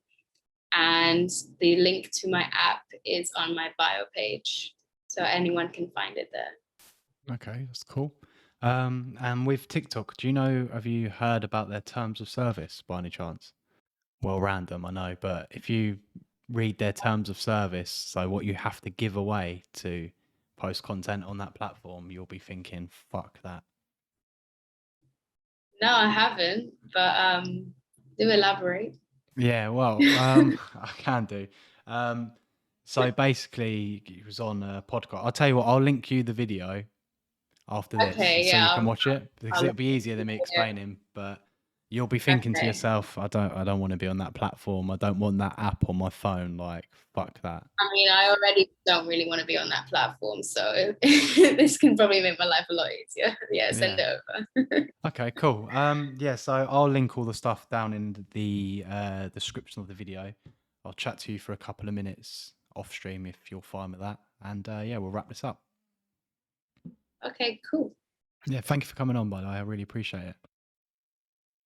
[SPEAKER 2] And the link to my app is on my bio page. So anyone can find it there.
[SPEAKER 1] Okay, that's cool. And with TikTok, do you know, have you heard about their terms of service by any chance? Well, random, I know, but if you read their terms of service, so what you have to give away to post content on that platform, you'll be thinking, fuck that.
[SPEAKER 2] No, I haven't, but do elaborate.
[SPEAKER 1] Yeah, well, I can do. Um, so basically, it was on a podcast. I'll tell you what, I'll link you the video after this
[SPEAKER 2] Okay,
[SPEAKER 1] so
[SPEAKER 2] yeah,
[SPEAKER 1] you can watch it because
[SPEAKER 2] I'll
[SPEAKER 1] it'll
[SPEAKER 2] look
[SPEAKER 1] be easier than me
[SPEAKER 2] into it.
[SPEAKER 1] explaining. But you'll be thinking to
[SPEAKER 2] Okay.
[SPEAKER 1] yourself, I don't want to be on that platform. I don't want that app on my phone. Like, fuck that.
[SPEAKER 2] I mean, I already don't really want to be on that platform, so this can probably make my life a lot easier. Yeah, send
[SPEAKER 1] Yeah.
[SPEAKER 2] it over.
[SPEAKER 1] Okay, cool. Yeah, so I'll link all the stuff down in the description of the video. I'll chat to you for a couple of minutes off stream if you're fine with that. And yeah, we'll wrap this up.
[SPEAKER 2] Okay, cool.
[SPEAKER 1] Yeah, thank you for coming on, by the way. I really appreciate it.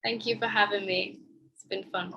[SPEAKER 2] Thank you for having me. It's been fun.